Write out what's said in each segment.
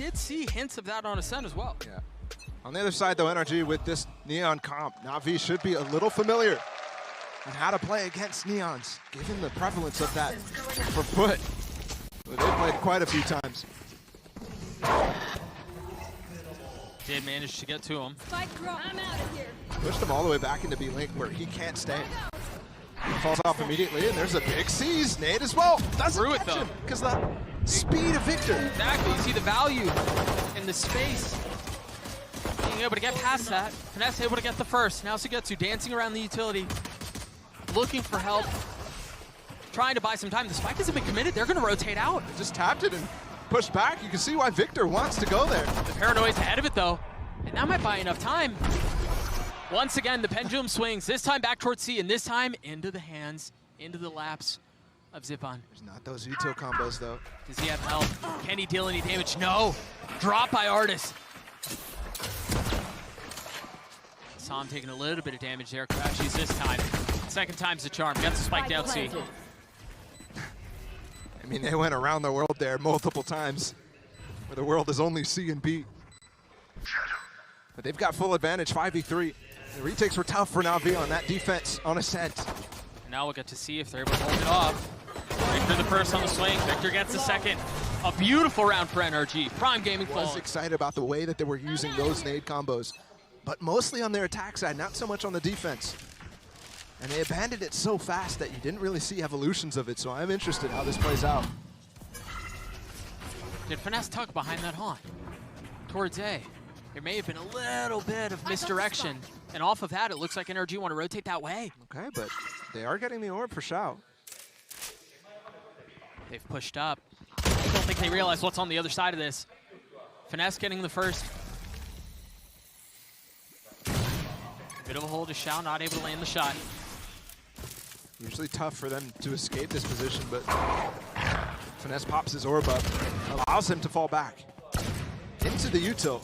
did see hints of that on Ascent as well. Yeah. On the other side, though, NRG with this Neon comp, NAVI should be a little familiar on how to play against Neons, given the prevalence of that for foot. They played quite a few times. Did manage to get to him. I'm out of here. Pushed him all the way back into B-Link where he can't stay. Falls off immediately, and there's a big seize. Nade as well. Doesn't Threw it, catch though. him because the speed of Victor. Exactly, you see the value in the space. Being able to get past that. Finesse able to get the first. Now Sugetsu dancing around the utility. Looking for help. Trying to buy some time. The spike hasn't been committed. They're going to rotate out. Just tapped it and pushed back. You can see why Victor wants to go there. The Paranoia's ahead of it, though. And that might buy enough time. Once again, the pendulum swings. This time back towards C, and this time into the hands, into the laps of Zipan. There's not those util combos, though. Does he have health? Can he deal any damage? No. Drop by Artis. Saw him taking a little bit of damage there. Crashes this time. Second time's the charm. Gets the spike down C. I mean, they went around the world there multiple times, where the world is only C and B. But they've got full advantage, 5v3. The retakes were tough for NAVI on that defense on Ascent. And now we'll get to see if they're able to hold it off. Victor the first on the swing. Victor gets the second. A beautiful round for NRG. Prime Gaming I was falling. excited about the way that they were using those nade combos, but mostly on their attack side, not so much on the defense. And they abandoned it so fast that you didn't really see evolutions of it, so I'm interested how this plays out. Did Finesse tuck behind that haunt towards A? There may have been a little bit of misdirection. And off of that, it looks like NRG want to rotate that way. Okay, but they are getting the orb for Shao. They've pushed up. I don't think they realize what's on the other side of this. Finesse getting the first. Bit of a hold to Shao, not able to land the shot. Usually tough for them to escape this position, but Finesse pops his orb up, allows him to fall back into the util.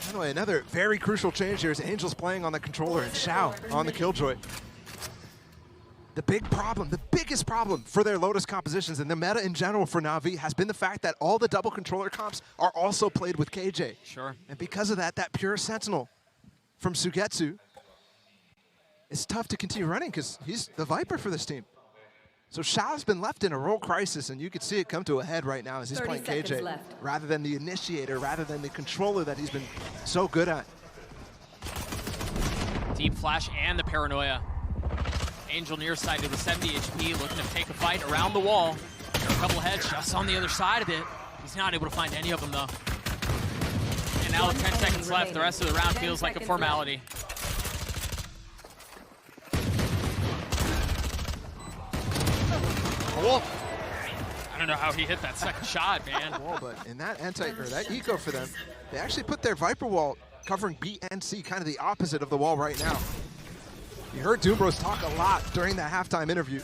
By the way, another very crucial change here is Angel's playing on the controller and Shao on the Killjoy. The big problem, the biggest problem for their Lotus compositions and the meta in general for NAVI has been the fact that all the double controller comps are also played with KJ. Sure. And because of that, that pure Sentinel from Sugetsu, it's tough to continue running because he's the Viper for this team. So Shao's been left in a role crisis, and you can see it come to a head right now as he's playing KJ, rather than the initiator, rather than the controller that he's been so good at. Deep flash and the Paranoia. Angel nearsighted with 70 HP, looking to take a fight around the wall. There are a couple of headshots on the other side of it. He's not able to find any of them, though. And now with 10 seconds left, the rest of the round feels like a formality. Oh, I don't know how he hit that second shot, man. Wall, but in that that eco for them, they actually put their Viper wall covering B and C, kind of the opposite of the wall right now. You heard Doombros talk a lot during that halftime interview,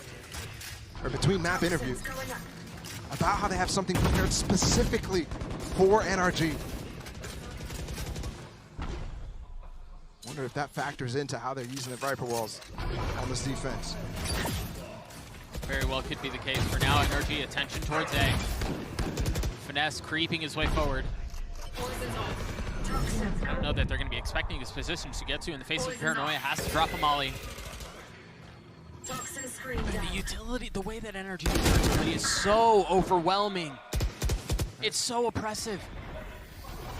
or between map interview, about how they have something prepared specifically for NRG. Wonder if that factors into how they're using the Viper walls on this defense. Very well could be the case. For now, NRG attention towards A. Finesse creeping his way forward. I don't know that they're going to be expecting his position to get to in the face of Paranoia. Has to drop a molly. The utility, the way that NRG uses utility is so overwhelming. It's so oppressive.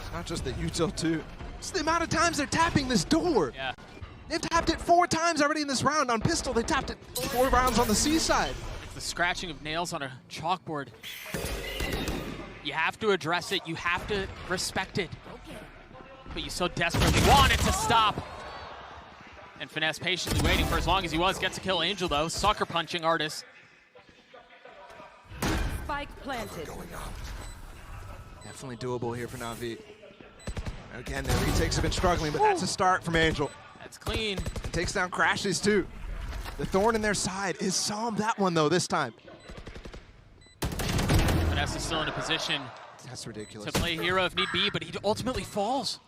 It's not just the util too. It's the amount of times they're tapping this door. Yeah. They've tapped it 4 times already in this round on pistol. They tapped it 4 rounds on the C side. It's the scratching of nails on a chalkboard. You have to address it. You have to respect it. But you so desperately want it to stop. And Finesse patiently waiting for as long as he was. Gets to kill Angel, though. Sucker punching Artis. Spike planted. Definitely doable here for NAVI. Again, their retakes have been struggling, but that's a start from Angel. That's clean. And takes down Crashes too. The thorn in their side is Psalm that one though this time. Finesse is still in a position That's ridiculous. to play hero if need be, but he ultimately falls.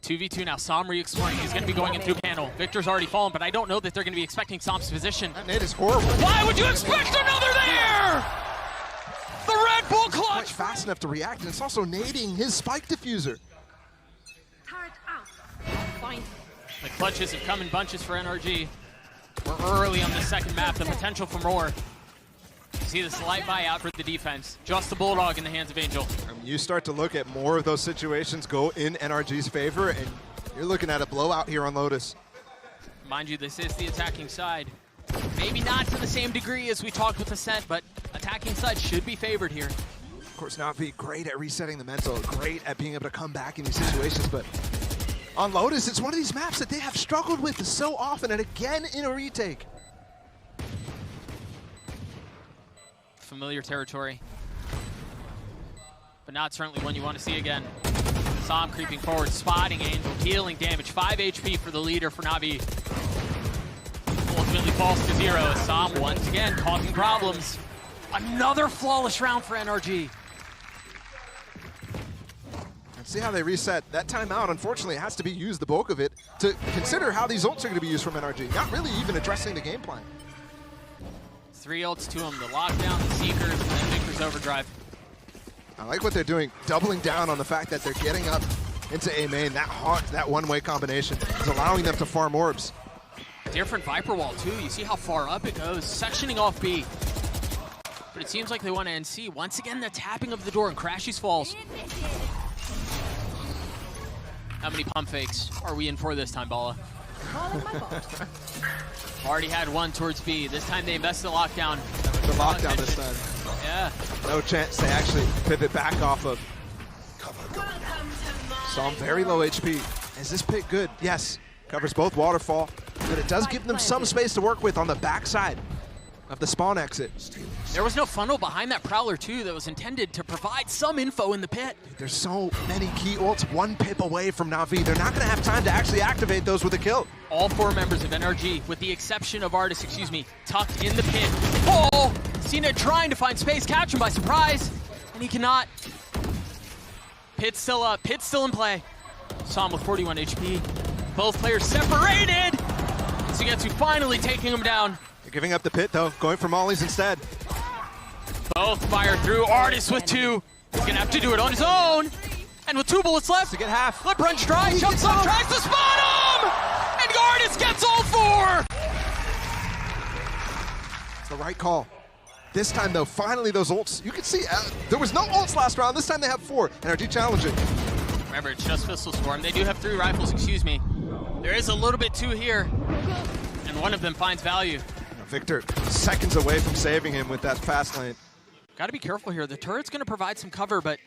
2v2 now, Psalm re-exploring. He's going to be going in through panel. Victor's already fallen, but I don't know that they're going to be expecting Psalm's position. That nade is horrible. Why would you expect another there? The red Full He's quite clutch! fast enough to react, and it's also nading his spike diffuser. Turret out. Fine. The clutches have come in bunches for NRG. We're early on the second map. The potential for more. You see the slight buyout for the defense. Just the Bulldog in the hands of Angel. You start to look at more of those situations go in NRG's favor, and you're looking at a blowout here on Lotus. Mind you, this is the attacking side. Maybe not to the same degree as we talked with Ascent, but attacking side should be favored here. Of course, NAVI great at resetting the mental, great at being able to come back in these situations, but on Lotus, it's one of these maps that they have struggled with so often, and again in a retake. Familiar territory, but not certainly one you want to see again. Sam creeping forward, spotting Angel, dealing damage. 5 HP for the leader for NAVI. Ultimately falls to 0 as Sam once again causing problems. Another flawless round for NRG. And see how they reset that timeout. Unfortunately, it has to be used, the bulk of it, to consider how these ults are going to be used from NRG. Not really even addressing the game plan. 3 ults to him, the lockdown, the Seekers, and then Victor's overdrive. I like what they're doing, doubling down on the fact that they're getting up into A main. That haunt, that one-way combination is allowing them to farm orbs. Different Viper wall too, you see how far up it goes, sectioning off B. But it seems like they want to NC. Once again, the tapping of the door and Crashy's falls. How many pump fakes are we in for this time, Bala? Calling my boat. Already had one towards B. This time they invested in lockdown. The lockdown this time. Yeah. No chance they actually pivot back off of. So I'm very low HP. Is this pick good? Yes. Covers both waterfall, but it does give them some space to work with on the backside of the spawn exit. There was no funnel behind that Prowler too that was intended to provide some info in the pit. There's so many key ults, one pip away from NAVI. They're not going to have time to actually activate those with a kill. All 4 members of NRG, with the exception of Artis, tucked in the pit. Oh! Cena trying to find space, catch him by surprise, and he cannot. Pit's still up, Pit's still in play. Sam with 41 HP. Both players separated! Sugetsu finally taking him down. They're giving up the pit though, going for mollies instead. Both fire through, Artis with 2. He's gonna have to do it on his own. And with 2 bullets left, To get half. Lip runs dry, jumps up, tries to spot him! And Artis gets all 4! It's the right call. This time though, finally those ults, you can see there was no ults last round. This time they have 4. NRG challenging. Remember, it's just Pistol Swarm. They do have 3 rifles, There is a little bit too here, and one of them finds value. Victor seconds away from saving him with that fast lane. Gotta be careful here. The turret's gonna provide some cover, but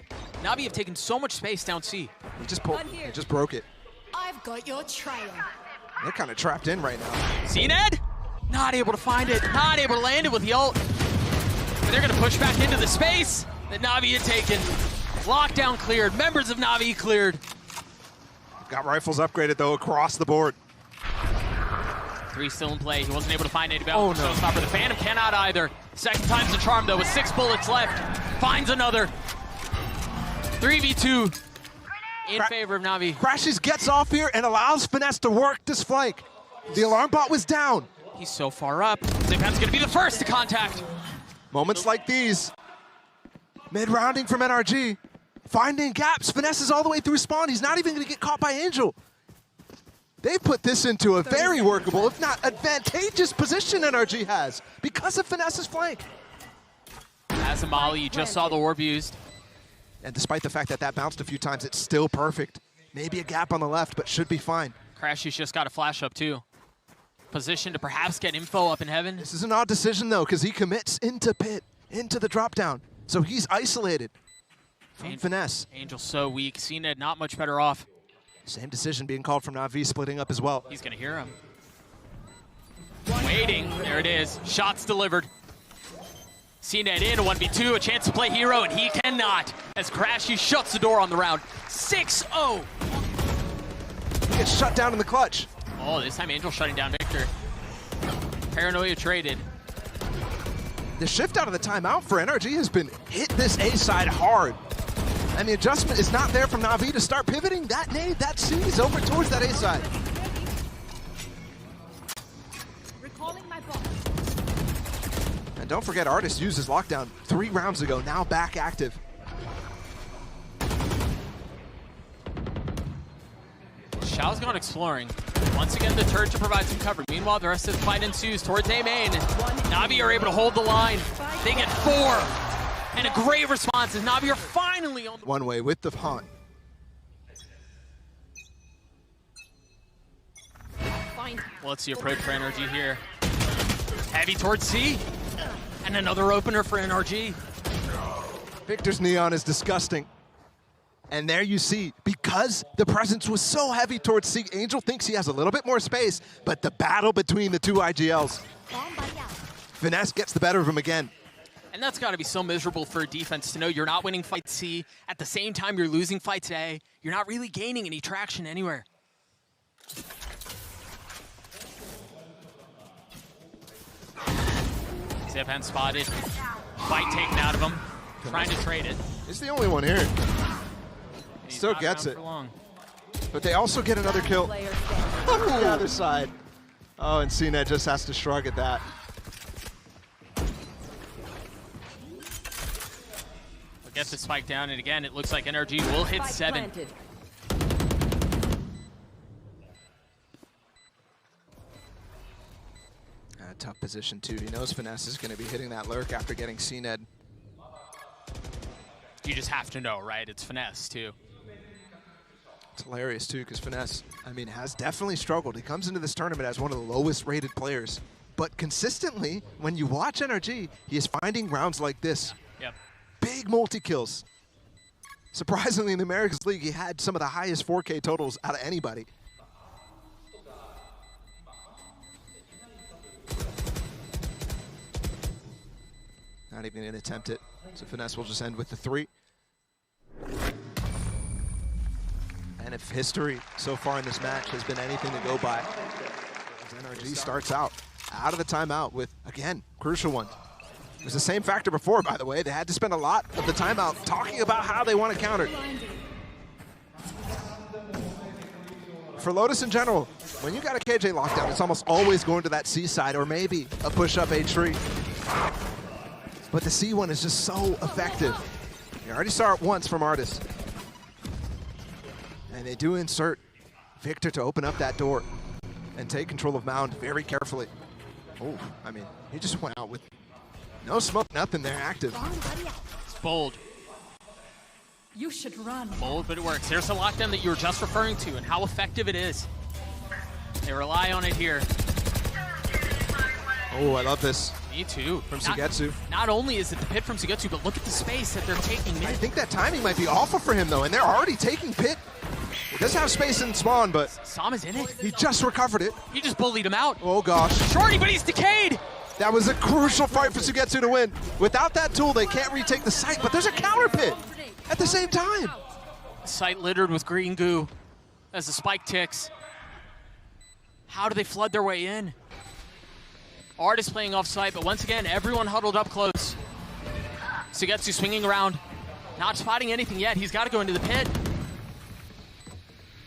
NAVI have taken so much space down C. He just broke it. I've got your trail. They're kind of trapped in right now. CNED? Not able to find it, not able to land it with the ult. And they're gonna push back into the space that NAVI had taken. Lockdown cleared, members of NAVI cleared. Got rifles upgraded though across the board. 3 still in play. He wasn't able to find anybody. Oh, no. Showstopper. The Phantom cannot either. Second time's the charm though with 6 bullets left. Finds another. 3v2 in favor of NAVI. Crashes gets off here and allows Finesse to work this flank. The alarm bot was down. He's so far up. Zipham's gonna be the first to contact. Moments like these. Mid-rounding from NRG. Finding gaps. Finesse is all the way through spawn. He's not even gonna get caught by Angel. They've put this into a very workable, if not advantageous position NRG has because of Finesse's flank. As a Molly, you just saw the orb used. And despite the fact that that bounced a few times, it's still perfect. Maybe a gap on the left, but should be fine. Crashy's just got a flash up too. Position to perhaps get info up in heaven. This is an odd decision though, because he commits into pit, into the drop down. So he's isolated from Finesse. Angel's so weak. CNED not much better off. Same decision being called from NAVI, splitting up as well. He's gonna hear him. Waiting, there it is. Shots delivered. CNED in, a 1v2, a chance to play hero, and he cannot. As Crashy shuts the door on the round. 6-0. He gets shut down in the clutch. Oh, this time Angel shutting down Victor. Paranoia traded. The shift out of the timeout for NRG has been hit this A side hard. And the adjustment is not there from NAVI to start pivoting. That nade, that C is over towards that A side. Recalling my bot. And don't forget, Artist used his lockdown 3 rounds ago, now back active. Xiao's gone exploring. Once again, the turret to provide some cover. Meanwhile, the rest of the fight ensues towards A main. NAVI are able to hold the line. They get 4. And a great response as NAVI are finally on the One way with the haunt. Find. Well, let's see approach for NRG here. Heavy towards C. And another opener for NRG. Victor's neon is disgusting. And there you see, because the presence was so heavy towards C, Angel thinks he has a little bit more space, but the battle between the two IGLs. Finesse gets the better of him again. And that's got to be so miserable for a defense to know you're not winning fight C. At the same time, you're losing fights A. You're not really gaining any traction anywhere. Ziphan spotted. Fight taken out of him. Trying to trade it. He's the only one here. He's Still not gets around it. for long. But they also get another kill on the other side. Oh, and CNET just has to shrug at that. We'll get the spike down, and again, it looks like NRG will hit 7. Tough position too. He knows Finesse is going to be hitting that lurk after getting CNED. You just have to know, right? It's Finesse, too. It's hilarious too, because Finesse, I mean, has definitely struggled. He comes into this tournament as one of the lowest rated players, but consistently, when you watch NRG, he is finding rounds like this. Yep. Big multi-kills. Surprisingly, in the Americas League, he had some of the highest 4K totals out of anybody. Not even going to attempt it. So Finesse will just end with the 3. And if history so far in this match has been anything to go by, as NRG starts out of the timeout with, again, crucial one. It was the same factor before, by the way. They had to spend a lot of the timeout talking about how they want to counter. For Lotus in general, when you got a KJ lockdown, it's almost always going to that C side or maybe a push-up H3. But the C one is just so effective. You already saw it once from Artis. And they do insert Victor to open up that door and take control of Mound very carefully. Oh, I mean, he just went out with no smoke, nothing there, active. It's bold. You should run. Bold, but it works. Here's the lockdown that you were just referring to and how effective it is. They rely on it here. Oh, I love this. Me too. From Sugetsu. Not only is it the pit from Sugetsu, but look at the space that they're taking mid. I think that timing might be awful for him, though, and they're already taking pit. He does have space in spawn, but Sam is in it. he just recovered it. He just bullied him out. Oh, gosh. Shorty, but he's decayed. That was a crucial fight for Sugetsu to win. Without that tool, they can't retake the site, but there's a counter pit at the same time. Site littered with green goo as the spike ticks. How do they flood their way in? Artist playing off site, but once again, everyone huddled up close. Sugetsu swinging around, not spotting anything yet. He's got to go into the pit.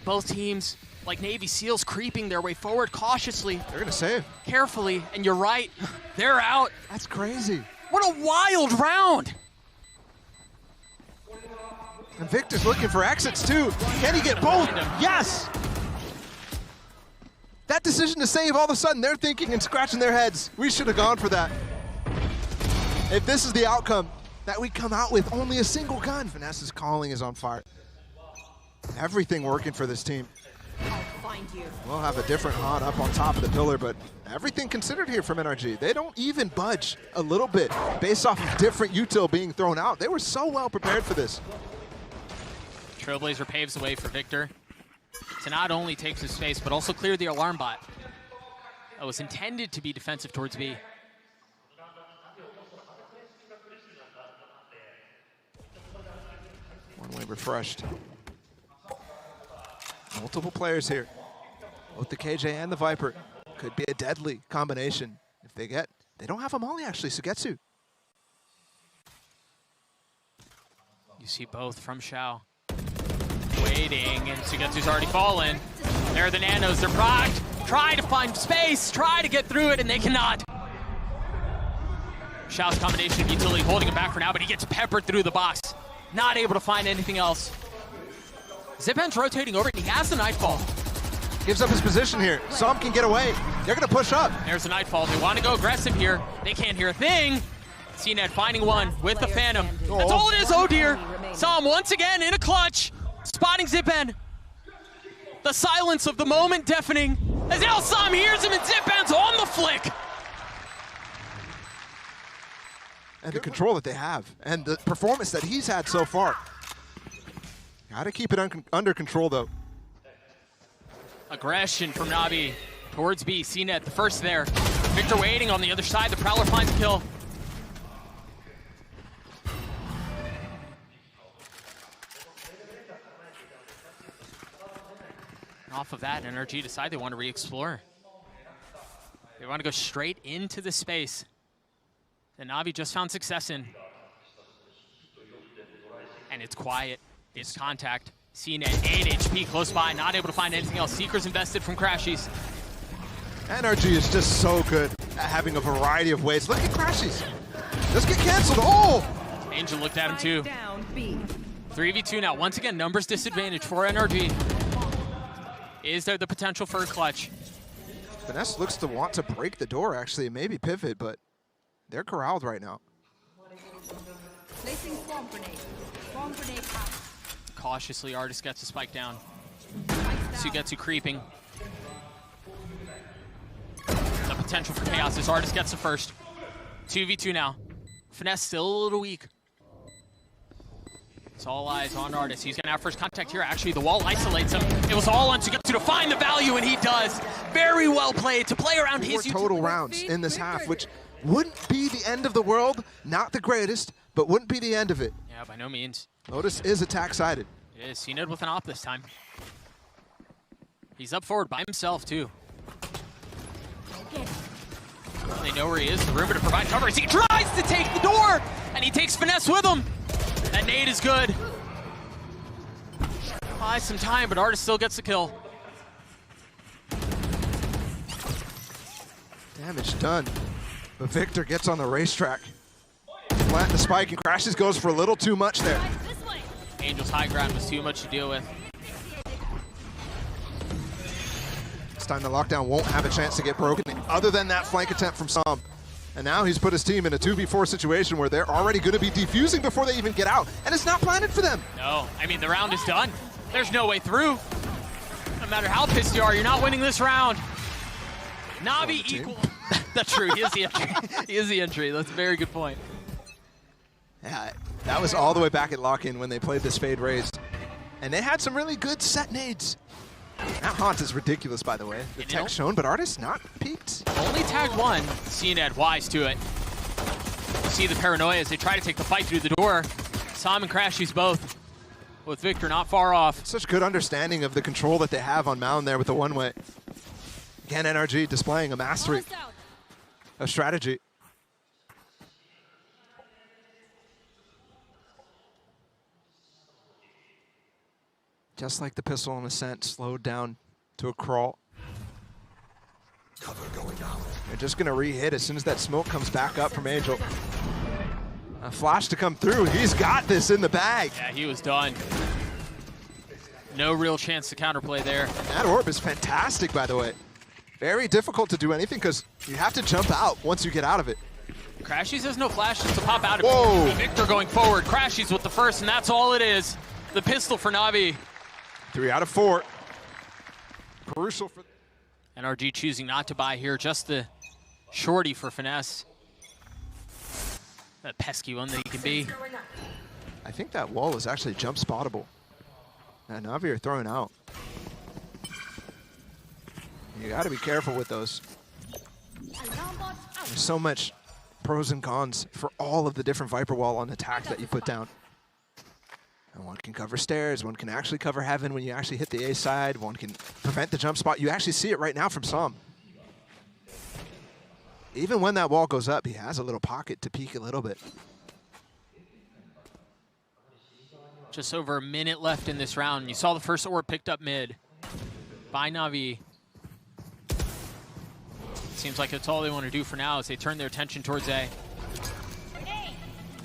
Both teams, like Navy SEALs, creeping their way forward cautiously. They're going to save. Carefully, and you're right, they're out. That's crazy. What a wild round. And Victor's looking for exits, too. Can he get both? Yes! That decision to save, all of a sudden, they're thinking and scratching their heads. We should have gone for that. If this is the outcome, that we come out with only a single gun. Vanessa's calling is on fire. Everything working for this team. I'll find you. We'll have a different haunt up on top of the pillar, but everything considered here from NRG. They don't even budge a little bit based off of different util being thrown out. They were so well prepared for this. Trailblazer paves the way for Victor to not only take his space, but also clear the alarm bot that was intended to be defensive towards B. One way refreshed. Multiple players here. Both the KJ and the Viper. Could be a deadly combination if they get. They don't have a molly actually, Sugetsu. You see both from Xiao. Waiting, and Sugetsu's already fallen. There are the nanos, they're progged. Try to find space, try to get through it, and they cannot. Xiao's combination of utility holding him back for now, but he gets peppered through the box. Not able to find anything else. Zipan's rotating over, and he has the Nightfall. Gives up his position here. Som can get away. They're going to push up. There's the Nightfall. They want to go aggressive here. They can't hear a thing. CNED finding one with the Phantom. That's all it is, oh dear. Som once again in a clutch. Spotting Zipan. The silence of the moment deafening. As now Som hears him and Zipan's on the flick. And the control that they have, and the performance that he's had so far. Gotta keep it under control, though. Aggression from Navi towards B. CNED, the first there. Victor waiting on the other side. The Prowler finds a kill. And off of that, NRG decide they want to re-explore. They want to go straight into the space that Navi just found success in. And it's quiet. It's contact. CNED, 8 HP close by, not able to find anything else. Seeker's invested from Crashies. NRG is just so good at having a variety of ways. Look at Crashies. Just get canceled. Oh! Angel looked at him too. 3v2 now. Once again, numbers disadvantage for NRG. Is there the potential for a clutch? Finesse looks to want to break the door, actually, and maybe pivot, but they're corralled right now. Placing swamp grenade. Swamp grenade out. Cautiously, Artist gets a spike down. Sugetsu creeping. The potential for chaos as Artist gets the first. 2v2 now. Finesse still a little weak. It's all eyes on Artist. He's gonna have first contact here. Actually, the wall isolates him. It was all on Sugetsu to find the value, and he does. Very well played to play around his total rounds in this half, which wouldn't be the end of the world. Not the greatest, but wouldn't be the end of it. Yeah, by no means. Lotus is attack-sided. It is. CNED with an op this time. He's up forward by himself, too. They know where he is. The rumor to provide cover as he tries to take the door, and he takes Finesse with him. That nade is good. Buys some time, but Artist still gets the kill. Damage done. But Victor gets on the racetrack. Plant the spike, and Crashes goes for a little too much there. Angel's high ground was too much to deal with. This time the lockdown won't have a chance to get broken, other than that flank attempt from Som. And now he's put his team in a 2v4 situation where they're already going to be defusing before they even get out, and it's not planted for them. No, I mean, the round is done. There's no way through. No matter how pissed you are, you're not winning this round. Navi equal. That's true, he is the entry. He is the entry, that's a very good point. Yeah, that was all the way back at lock-in when they played this fade raised. And they had some really good set nades. That haunt is ridiculous, by the way. The tech shown, but Artist not peaked. Only tagged one. CNED wise to it. You see the paranoia as they try to take the fight through the door. Som and Crashies both, with Victor not far off. Such good understanding of the control that they have on Mound there with the one-way. Again, NRG displaying a mastery of strategy. Just like the pistol on Ascent, slowed down to a crawl. Cover going out. They're just going to re-hit as soon as that smoke comes back up from Angel. A flash to come through. He's got this in the bag. Yeah, he was done. No real chance to counterplay there. That orb is fantastic, by the way. Very difficult to do anything because you have to jump out once you get out of it. Crashies has no flashes to pop out of Whoa. it. Victor going forward. Crashies with the first, and that's all it is. The pistol for Navi. 3 out of 4. Crucial for... NRG choosing not to buy here. Just the shorty for Finesse. That pesky one that he can be. I think that wall is actually jump spottable. And Navi are throwing out. You got to be careful with those. There's so much pros and cons for all of the different Viper wall on attack that you put down. And one can cover stairs, one can actually cover heaven when you actually hit the A side, one can prevent the jump spot. You actually see it right now from Som. Even when that wall goes up, he has a little pocket to peek a little bit. Just over a minute left in this round. You saw the first orb picked up mid by Navi. Seems like that's all they want to do for now as they turn their attention towards A.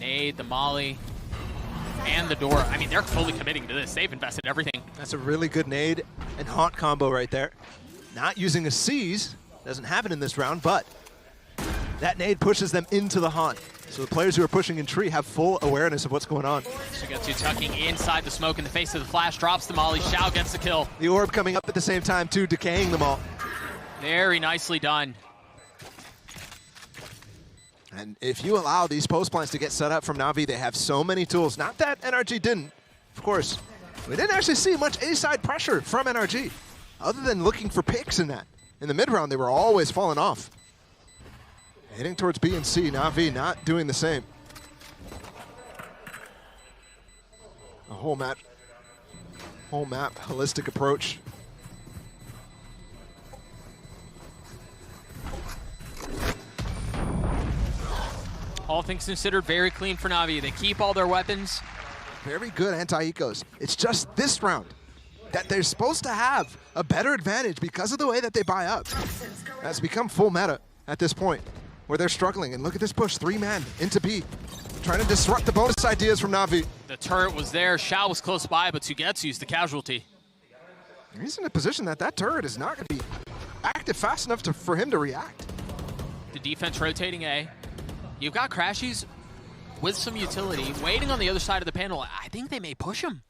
Nade, the molly, and the door. I mean, they're fully committing to this. They've invested everything. That's a really good nade and haunt combo right there. Not using a seize, doesn't happen in this round, but that nade pushes them into the haunt. So the players who are pushing in tree have full awareness of what's going on. Sugetsu tucking inside the smoke in the face of the flash, drops the molly, Shao gets the kill. The orb coming up at the same time too, decaying them all. Very nicely done. And if you allow these post plants to get set up from Navi, they have so many tools. Not that NRG didn't, of course. We didn't actually see much A-side pressure from NRG, other than looking for picks in that. In the mid-round, they were always falling off. Heading towards B and C, Navi not doing the same. A whole map, holistic approach. All things considered, very clean for Navi. They keep all their weapons. Very good anti-ecos. It's just this round that they're supposed to have a better advantage because of the way that they buy up. That's become full meta at this point, where they're struggling. And look at this push, 3-man into B, trying to disrupt the bonus ideas from Navi. The turret was there, Shao was close by, but Sugetsu's the casualty. He's in a position that turret is not going to be active fast enough for him to react. The defense rotating A. You've got Crashies with some utility waiting on the other side of the panel. I think they may push him.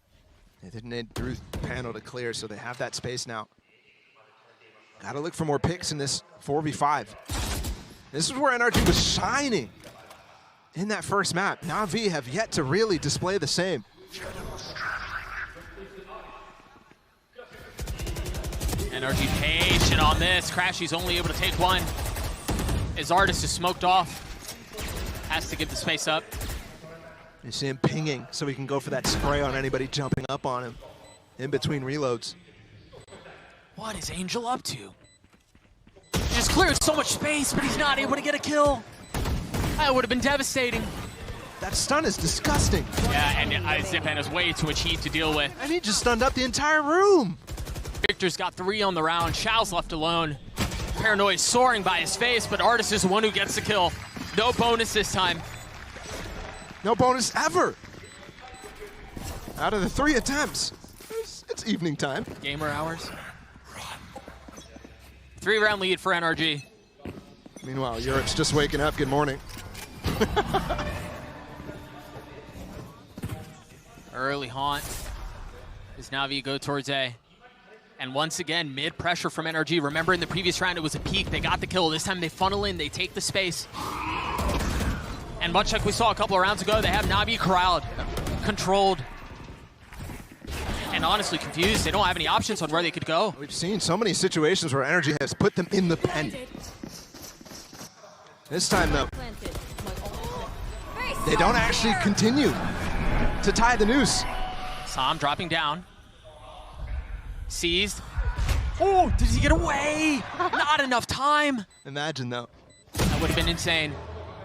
They didn't need through the panel to clear, so they have that space now. Got to look for more picks in this 4v5. This is where NRG was shining in that first map. Navi have yet to really display the same. NRG patient on this. Crashy's only able to take one. His artist is smoked off. Has to give the space up. You see him pinging so he can go for that spray on anybody jumping up on him in between reloads. What is Angel up to? He just cleared so much space, but he's not able to get a kill. That would have been devastating. That stun is disgusting. Yeah, and Zipan is way too much heat to deal with. And he just stunned up the entire room. Victor's got 3 on the round. Shao's left alone. Paranoia soaring by his face, but Artist is the one who gets the kill. No bonus this time. No bonus ever. Out of the 3 attempts, it's evening time. Gamer hours. 3-round lead for NRG. Meanwhile, Europe's just waking up. Good morning. Early haunt. As Navi go towards A. And once again, mid pressure from NRG. Remember in the previous round, it was a peak. They got the kill. This time they funnel in, they take the space. And much like we saw a couple of rounds ago, they have Navi corralled, controlled, and honestly confused. They don't have any options on where they could go. We've seen so many situations where NRG has put them in the pen. This time, though, they don't actually continue to tie the noose. Sam dropping down. Seized. Oh, did he get away? Not enough time. Imagine, though. That would have been insane.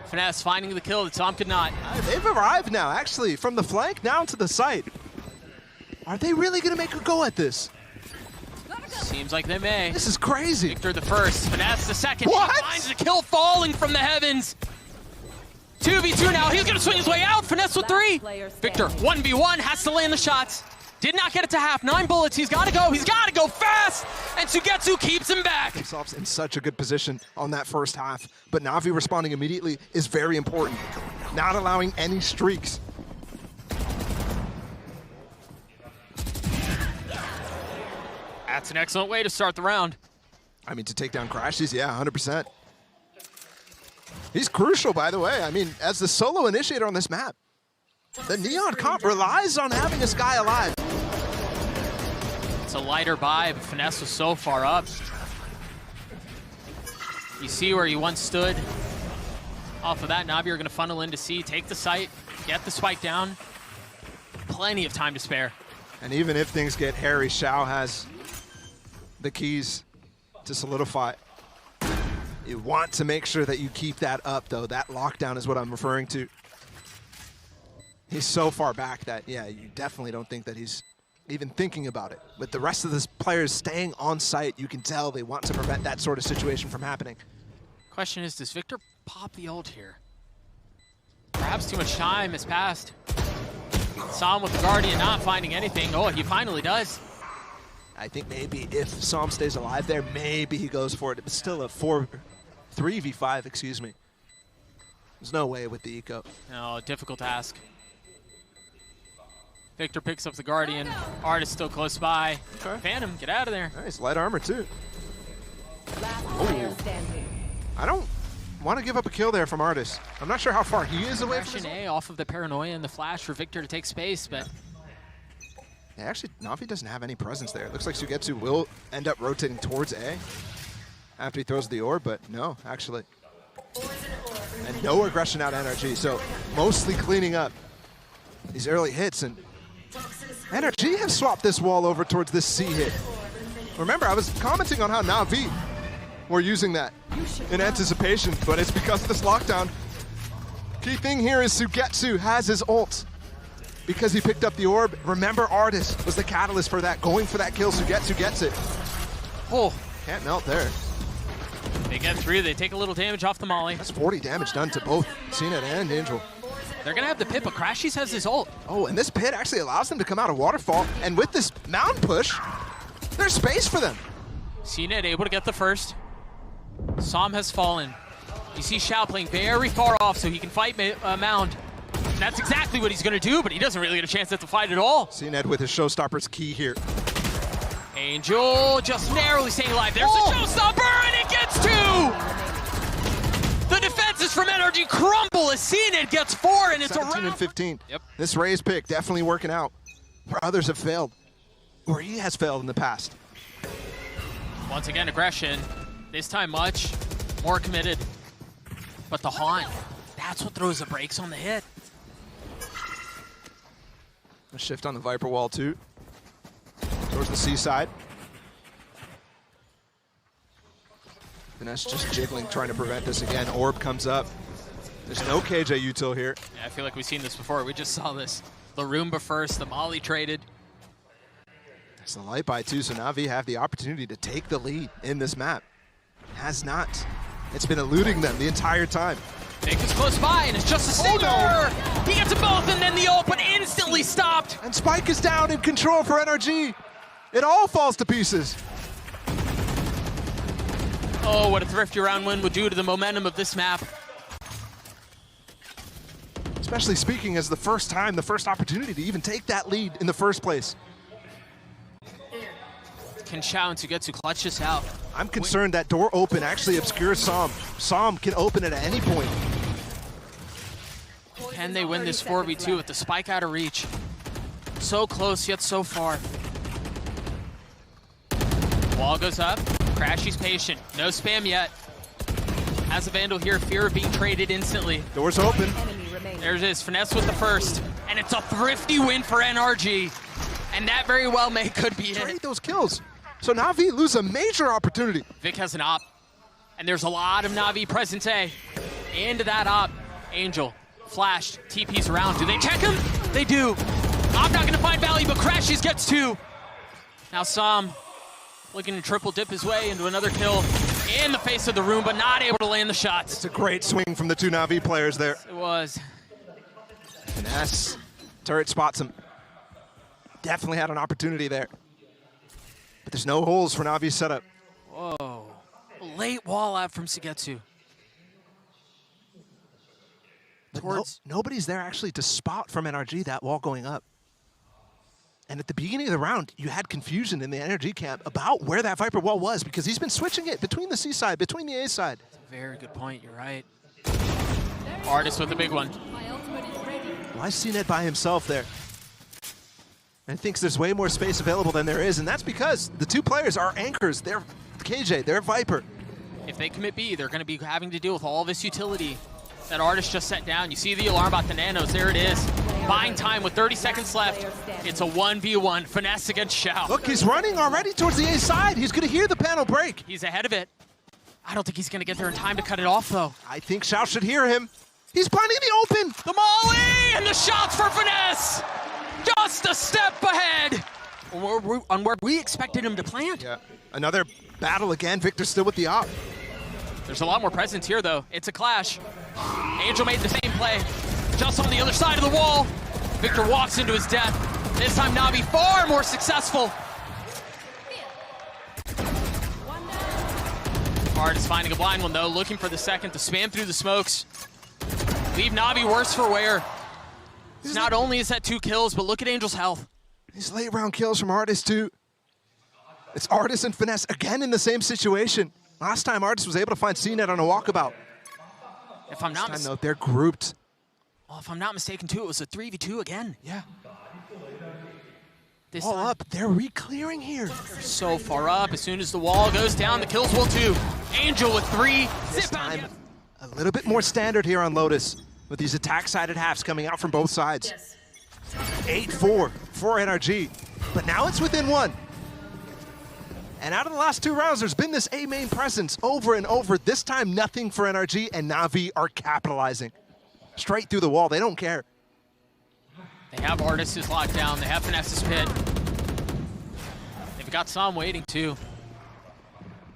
Finesse finding the kill that Tom could not. They've arrived now, actually, from the flank down to the site. Are they really going to make a go at this? Seems like they may. This is crazy. Victor the first, Finesse the second. What? He finds the kill falling from the heavens. 2v2 now, he's gonna swing his way out. Finesse with 3. Victor, 1v1, has to land the shots. Did not get it to half, 9 bullets, he's gotta go fast! And Sugetsu keeps him back. Himself's in such a good position on that first half, but Navi responding immediately is very important. Not allowing any streaks. That's an excellent way to start the round. I mean, to take down Crashies, yeah, 100%. He's crucial, by the way. I mean, as the solo initiator on this map, the Neon comp relies on having this guy alive. It's a lighter buy, but Finesse was so far up. You see where he once stood. Off of that, Navi are gonna funnel into C, take the site, get the spike down. Plenty of time to spare. And even if things get hairy, Shao has the keys to solidify. You want to make sure that you keep that up, though. That lockdown is what I'm referring to. He's so far back that, yeah, you definitely don't think that he's even thinking about it. With the rest of the players staying on site, you can tell they want to prevent that sort of situation from happening. Question is, does Victor pop the ult here? Perhaps too much time has passed. Sam with the Guardian not finding anything. Oh, he finally does. I think maybe if Psalm stays alive there, maybe he goes for it. It's still a 3v5, excuse me. There's no way with the eco. No, difficult task. Victor picks up the Guardian. Artist still close by. Okay. Phantom, get out of there. Nice, light armor too. Last player standing. I don't want to give up a kill there from Artist. I'm not sure how far he is away from Aggression his A off of the paranoia and the flash for Victor to take space, but Yeah, actually, Navi doesn't have any presence there. It looks like Sugetsu will end up rotating towards A after he throws the orb, but no, actually. And no aggression out of NRG, so mostly cleaning up these early hits. And NRG have swapped this wall over towards this C hit. Remember, I was commenting on how Navi were using that in anticipation, but it's because of this lockdown. Key thing here is Sugetsu has his ult because he picked up the orb. Remember, Artist was the catalyst for that, going for that kill. Sugetsu gets it. oh, Can't melt there. they get 3. They take a little damage off the molly. That's 40 damage done to both CNET and Angel. They're gonna have the pit, but Crashies has his ult. Oh, and this pit actually allows them to come out of Waterfall, and with this mound push, there's space for them. CNET able to get the first. Som has fallen. You see Shao playing very far off so he can fight Mound. And that's exactly what he's gonna do, but he doesn't really get a chance at the fight at all. CNET with his showstopper's key here. Angel just narrowly staying alive. There's the showstopper, and it gets 2! The defenses from NRG crumble as CNET gets 4, and it's a 17 wrap. and 15. Yep. This Raze pick definitely working out where others have failed, or he has failed in the past. Once again, aggression. This time much more committed. But the haunt, that's what throws the brakes on the hit. A shift on the Viper wall too, towards the seaside. Finesse just jiggling, trying to prevent this again. Orb comes up. There's no KJ util here. Yeah, I feel like we've seen this before. We just saw this. The Roomba first, the Molly traded. It's the light buy too, so Navi have the opportunity to take the lead in this map. Has not. It's been eluding them the entire time. Vic is close by, and it's just a stinger! He gets them both, and then the ult, but instantly stopped! And Spike is down in control for NRG. It all falls to pieces. Oh, what a thrifty round win would do to the momentum of this map. Especially speaking as the first opportunity to even take that lead in the first place. Can Shao and Sugetsu clutch this out? I'm concerned that door open actually obscures Som. Som can open it at any point. Can they win this 4v2 with the spike out of reach? So close, yet so far. Wall goes up. Crashy's patient. No spam yet. Has a Vandal here. Fear of being traded instantly. Door's open. Enemy remaining. There it is. Finesse with the first. And it's a thrifty win for NRG. And that very well could be Trade it. those kills. So Navi lose a major opportunity. Vic has an op. And there's a lot of Navi presence A. Into that op. Angel. Flashed. TP's around. Do they check him? They do. I'm not going to find value, but Crashies gets 2. Now Som looking to triple dip his way into another kill in the face of the room, but not able to land the shots. It's a great swing from the two Navi players there. It was. Finesse. Turret spots him. Definitely had an opportunity there. But there's no holes for Navi's setup. Whoa. Late wall out from Sugetsu. But nobody's there actually to spot from NRG that wall going up. And at the beginning of the round, you had confusion in the NRG camp about where that Viper wall was because he's been switching it between the C side, between the A side. Very good point. You're right. Artist with the big one. My ultimate is ready. Why is CNET by himself there? And thinks there's way more space available than there is, and that's because the two players are anchors. They're KJ, they're Viper. If they commit B, they're going to be having to deal with all this utility that Artist just set down. You see the alarm about the nanos. There it is. Buying time with 30 seconds left. It's a 1v1. Finesse against Shao. Look, he's running already towards the A side. He's going to hear the panel break. He's ahead of it. I don't think he's going to get there in time to cut it off, though. I think Shao should hear him. He's planting the open. The Molly and the shots for Finesse. Just a step ahead on where we expected him to plant. Yeah, another battle again. Victor's still with the op. There's a lot more presence here, though. It's a clash. Angel made the same play. just on the other side of the wall. Victor walks into his death. This time NAVI far more successful. Artis finding a blind one though, looking for the second to spam through the smokes. Leave NAVI worse for wear. Not only is that 2 kills, but look at Angel's health. These late round kills from Artis too. It's Artis and Finesse again in the same situation. Last time Artis was able to find CNET on a walkabout. If I'm not mistaken, they're grouped. Well, if I'm not mistaken too, it was a 3v2 again. Yeah. This All time, up, they're re-clearing here. so far up. As soon as the wall goes down, the kills will too. Angel with 3. This time, a little bit more standard here on Lotus with these attack-sided halves coming out from both sides. 8-4 for NRG, but now it's within 1. And out of the last 2 rounds, there's been this A main presence over and over. This time, nothing for NRG, and NAVI are capitalizing. Straight through the wall, they don't care. They have Artis locked down. They have Finesse's pit. They've got some waiting too.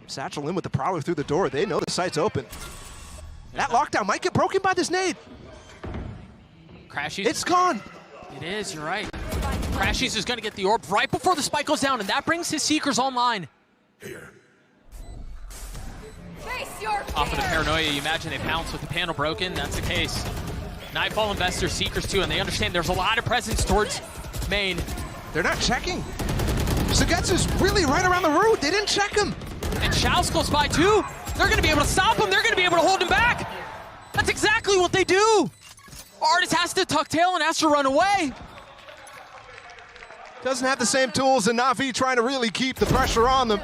Satchel in with the Prowler through the door. They know the site's open. That lockdown might get broken by this nade. Crashies. It's gone. It is, you're right. Crashies is gonna get the orb right before the spike goes down, and that brings his Seekers online. Here. Off of the paranoia, you imagine they pounce with the panel broken. That's the case. Nightfall investors, Seekers too, and they understand there's a lot of presence towards main. They're not checking. Sugetsu's really right around the root. They didn't check him. And Shouse goes by too. They're gonna be able to stop him. They're gonna be able to hold him back. That's exactly what they do. Artis has to tuck tail and has to run away. Doesn't have the same tools, and NAVI trying to really keep the pressure on them.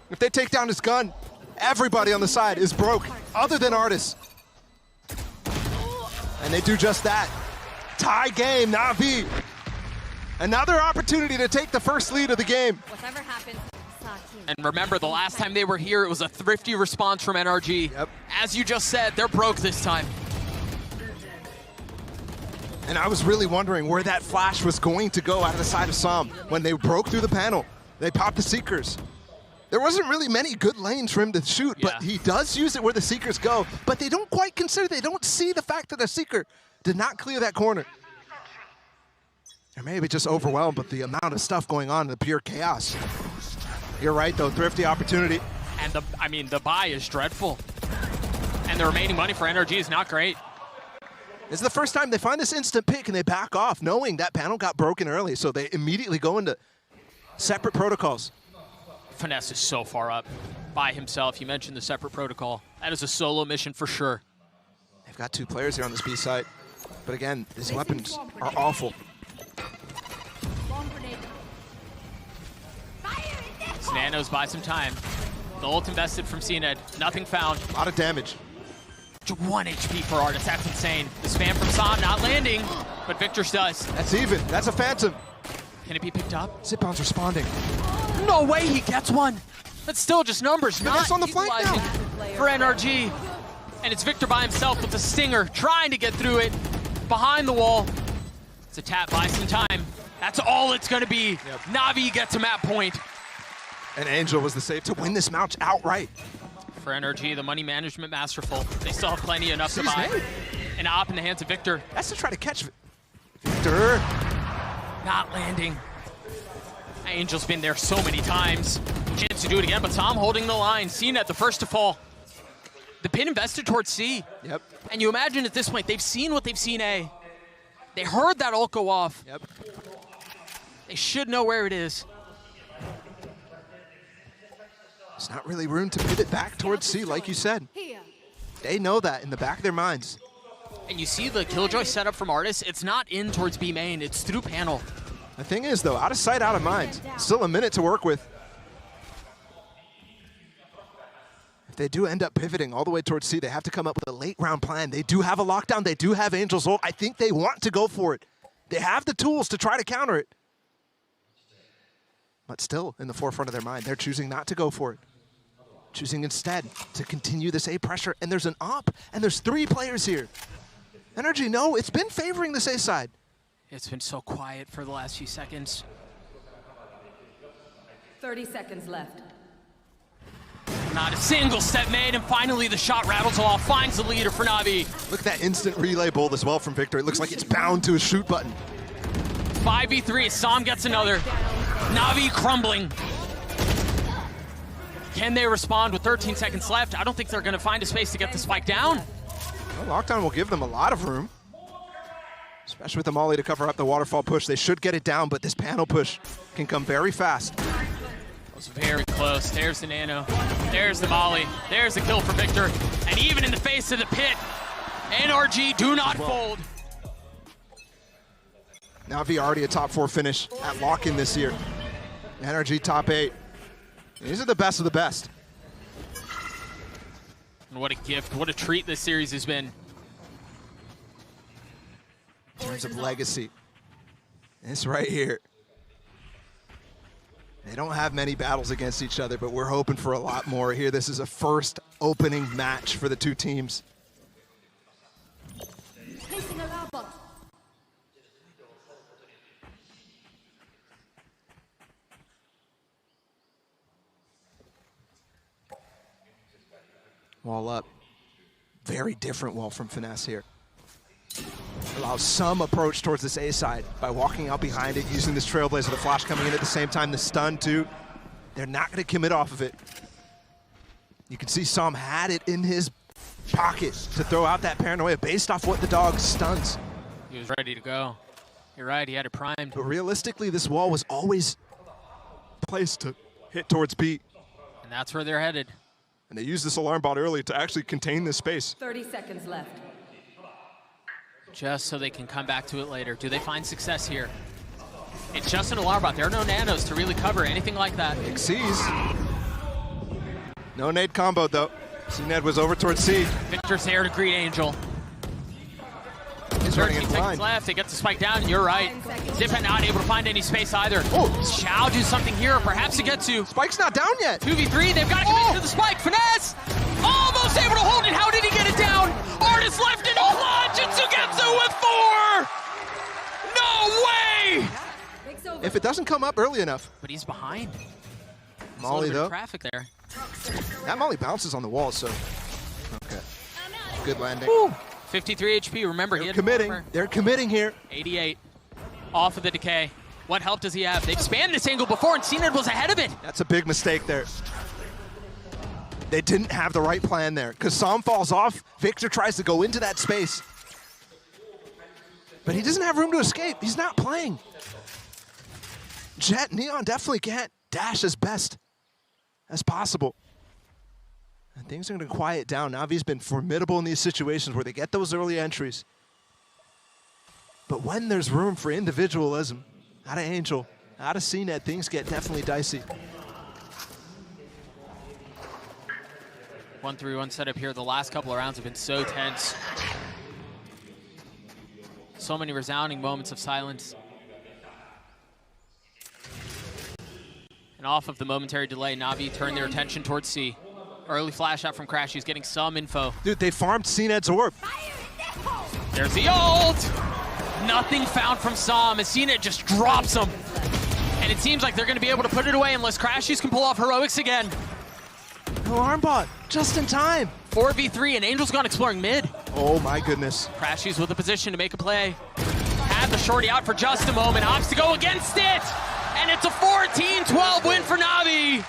If they take down his gun, everybody on the side is broke, other than Artis. And they do just that. Tie game, NAVI. Another opportunity to take the first lead of the game. Whatever happens, And remember, the last time they were here, it was a thrifty response from NRG. Yep. As you just said, they're broke this time. And I was really wondering where that flash was going to go out of the side of Som. When they broke through the panel, they popped the Seekers. There wasn't really many good lanes for him to shoot, but he does use it where the Seekers go. But they don't quite consider, they don't see the fact that the Seeker did not clear that corner. Or maybe just overwhelmed with the amount of stuff going on in the pure chaos. You're right though, thrifty opportunity. And the buy is dreadful. And the remaining money for NRG is not great. This is the first time they find this instant pick and they back off knowing that panel got broken early, so they immediately go into separate protocols. Finesse is so far up by himself. You mentioned the separate protocol. That is a solo mission for sure. They've got 2 players here on this B site. But again, these weapons are awful. Nanos buy some time. The ult invested from CNED. Nothing found. A lot of damage. 1 HP for Artis. That's insane. The spam from Som not landing, but Victor's does. That's even. That's a Phantom. Can it be picked up? Zipbound's responding. No way he gets one. That's still just numbers, not on the flank now. equalizing for NRG. And it's Victor by himself with the stinger, trying to get through it. Behind the wall. It's a tap, buy some time. That's all it's gonna be. NAVI gets him at point. And Angel was the save to win this match outright. For NRG, the money management masterful. They still have plenty enough to His buy. name. An op in the hands of Victor. That's to try to catch Victor. Not landing. Angel's been there so many times. Chance to do it again, but Som holding the line. CNET the first to fall. The pin invested towards C. Yep. And you imagine at this point, they've seen what they've seen A. They heard that ult go off. Yep. They should know where it is. There's not really room to pivot back towards C, like you said. They know that in the back of their minds. And you see the Killjoy setup from Artis. It's not in towards B main. It's through panel. The thing is, though, out of sight, out of mind. Still a minute to work with. If they do end up pivoting all the way towards C, they have to come up with a late round plan. They do have a lockdown. They do have Angel's ult. I think they want to go for it. They have the tools to try to counter it. But still, in the forefront of their mind, they're choosing not to go for it. Choosing instead to continue this A pressure. And there's an op, and there's 3 players here. NRG, no, it's been favoring this A side. It's been so quiet for the last few seconds. 30 seconds left. Not a single step made, and finally the shot rattles off, finds the leader for NAVI. Look at that instant relay bolt as well from Victor. It looks like it's bound to a shoot button. 5v3, Sam gets another. NAVI crumbling. Can they respond with 13 seconds left? I don't think they're going to find a space to get the spike down. Well, Lockdown will give them a lot of room, especially with the molly to cover up the waterfall push. They should get it down, but this panel push can come very fast. That was very close. There's the nano. There's the molly. There's the kill for Victor. And even in the face of the pit, NRG do not fold. NAVI already a top 4 finish at lock-in this year. NRG top 8. These are the best of the best. And what a gift, what a treat this series has been. In terms of legacy, this right here. They don't have many battles against each other, but we're hoping for a lot more here. This is a first opening match for the two teams. Placing alarm bot. Wall up. Very different wall from Finesse here. Allows some approach towards this A side by walking out behind it, using this Trailblazer, the flash coming in at the same time, the stun too. They're not going to commit off of it. You can see Sam had it in his pocket to throw out that paranoia based off what the dog stuns. He was ready to go. You're right, he had it primed. But realistically, this wall was always placed to hit towards B. And that's where they're headed. And they used this alarm bot early to actually contain this space. 30 seconds left. Just so they can come back to it later. Do they find success here? It's just an alarm bot. There are no nanos to really cover anything like that. Xyz. No nade combo though. C-Ned was over towards C. Victor's there to greet Angel. He's running 13 in seconds blind. left. They get the spike down, and you're right. Zippet not able to find any space either. Oh. Xiao do something here, perhaps to get to. Spike's not down yet. 2v3, they've got to commit to the spike. Finesse! Almost able to hold it. How did he get it down? Artist left in a clutch, and Sugetsu with 4! No way! Breaks over. If it doesn't come up early enough. But he's behind. Molly There's a little bit though. of traffic there. That molly bounces on the wall, so. Okay. Good landing. Woo. 53 HP, remember he They're had committing. armor. They're committing here. 88. Off of the decay. What help does he have? They've spammed this angle before, and C-Ned was ahead of it. That's a big mistake there. They didn't have the right plan there. Because Sam falls off, Victor tries to go into that space. But he doesn't have room to escape. He's not playing. Jet, Neon definitely can't dash as best as possible. And things are going to quiet down. Navi's been formidable in these situations where they get those early entries. But when there's room for individualism, out of Angel, out of C-Ned, things get definitely dicey. 1-3-1 setup here. The last couple of rounds have been so tense. So many resounding moments of silence. And off of the momentary delay, Navi turned their attention towards C. Early flash out from Crash. He's getting some info. Dude, they farmed C-Ned's orb. There's the ult! Nothing found from Sam as C-Ned just drops him. And it seems like they're going to be able to put it away unless Crashies can pull off heroics again. Alarm bot, just in time. 4v3 and Angel's gone exploring mid. Oh my goodness. Crashies with a position to make a play. Had the shorty out for just a moment. Opts to go against it. And it's a 14-12 win for NAVI.